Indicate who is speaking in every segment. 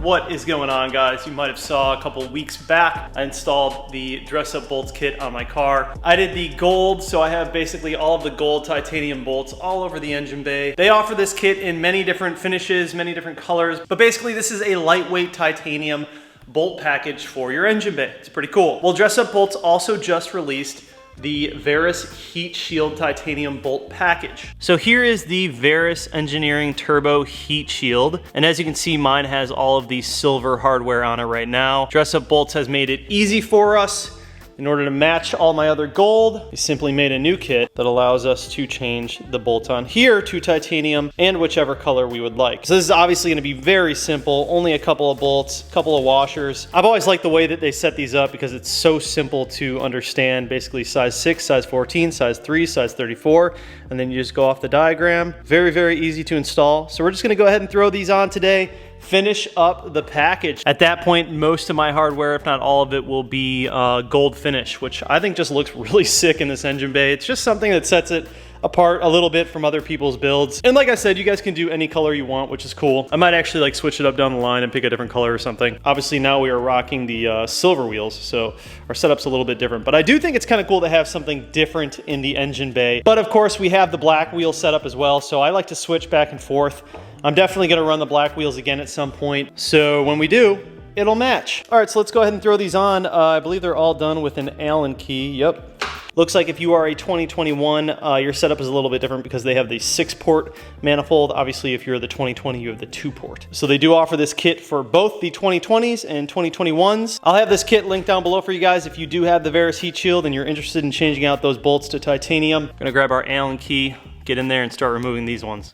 Speaker 1: What is going on, guys? You might have saw a couple weeks back, I installed the dress-up bolts kit on my car. I did the gold, so I have basically all of the gold titanium bolts all over the engine bay. They offer this kit in many different finishes, many different colors, but basically this is a lightweight titanium bolt package for your engine bay. It's pretty cool. Well, dress-up bolts also just released the VERUS Heat Shield Titanium Bolt Package. So here is the VERUS Engineering Turbo Heat Shield. And as you can see, mine has all of the silver hardware on it right now. Dress Up Bolts has made it easy for us. In order to match all my other gold, we simply made a new kit that allows us to change the bolt on here to titanium and whichever color we would like. So this is obviously gonna be very simple, only a couple of bolts, a couple of washers. I've always liked the way that they set these up because it's so simple to understand, basically size 6, size 14, size 3, size 34, and then you just go off the diagram. Very, very easy to install. So we're just gonna go ahead and throw these on today, finish up the package. At that point, most of my hardware, if not all of it, will be gold finish, which I think just looks really sick in this engine bay. It's just something that sets it apart a little bit from other people's builds. And like I said, you guys can do any color you want, which is cool. I might actually like switch it up down the line and pick a different color or something. Obviously now we are rocking the silver wheels, so our setup's a little bit different. But I do think it's kind of cool to have something different in the engine bay. But of course we have the black wheel setup as well, so I like to switch back and forth. I'm definitely gonna run the black wheels again at some point. So when we do, it'll match. All right, so let's go ahead and throw these on. I believe they're all done with an Allen key, yep. Looks like if you are a 2021, your setup is a little bit different because they have the 6-port manifold. Obviously, if you're the 2020, you have the 2-port. So they do offer this kit for both the 2020s and 2021s. I'll have this kit linked down below for you guys if you do have the VERUS Heat Shield and you're interested in changing out those bolts to titanium. Gonna grab our Allen key, get in there and start removing these ones.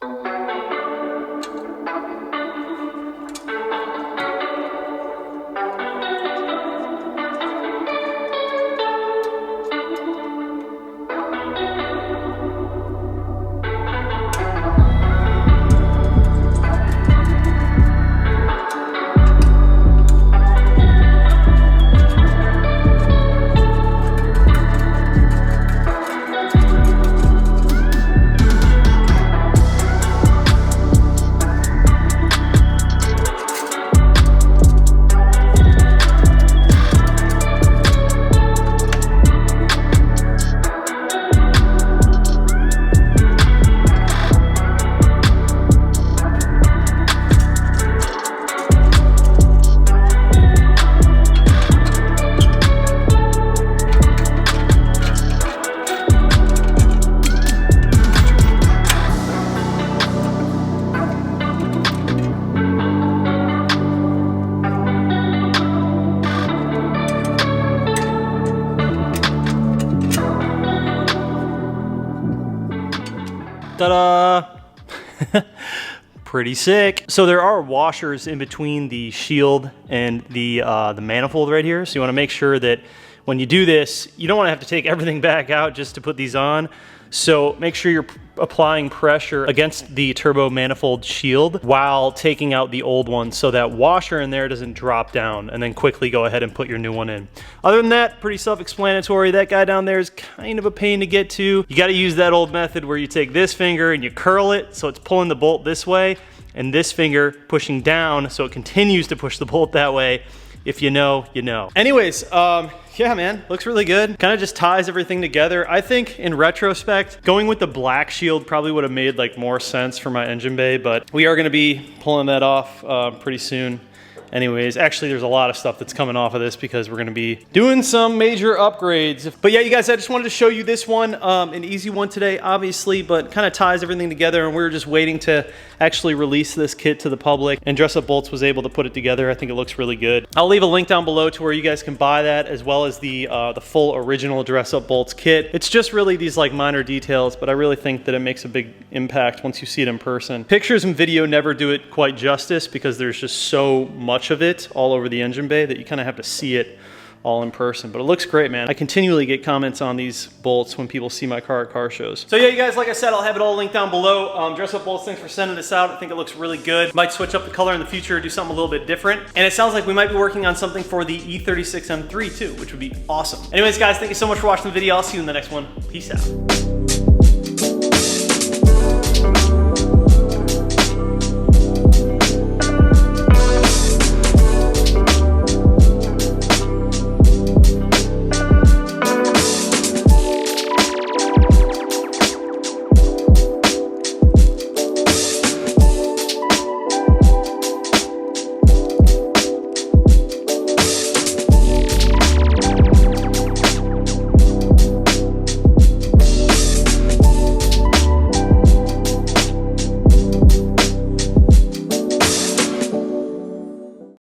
Speaker 1: Ta-da! Pretty sick. So there are washers in between the shield and the manifold right here. So you want to make sure that when you do this, you don't want to have to take everything back out just to put these on. So make sure you're applying pressure against the turbo manifold shield while taking out the old one so that washer in there doesn't drop down, and then quickly go ahead and put your new one in. Other than that, pretty self-explanatory. That guy down there is kind of a pain to get to. You got to use that old method where you take this finger and you curl it so it's pulling the bolt this way, and this finger pushing down so it continues to push the bolt that way. If you know, you know. Anyways, yeah, man, looks really good. Kind of just ties everything together. I think in retrospect, going with the black shield probably would have made like more sense for my engine bay, but we are gonna be pulling that off pretty soon. Anyways, actually there's a lot of stuff that's coming off of this because we're gonna be doing some major upgrades. But yeah, you guys, I just wanted to show you this one, an easy one today, obviously, but kind of ties everything together, and we were just waiting to actually release this kit to the public, and Dress Up Bolts was able to put it together. I think it looks really good. I'll leave a link down below to where you guys can buy that, as well as the full original Dress Up Bolts kit. It's just really these like minor details, but I really think that it makes a big impact once you see it in person. Pictures and video never do it quite justice because there's just so much of it all over the engine bay that you kind of have to see it all in person, but it looks great, man. I continually get comments on these bolts when people see my car at car shows. So yeah, you guys, like I said, I'll have it all linked down below. Dress Up Bolts, thanks for sending this out. I think it looks really good. Might switch up the color in the future, do something a little bit different. And it sounds like we might be working on something for the E36 M3 too, which would be awesome. Anyways, guys, thank you so much for watching the video. I'll see you in the next one. Peace out.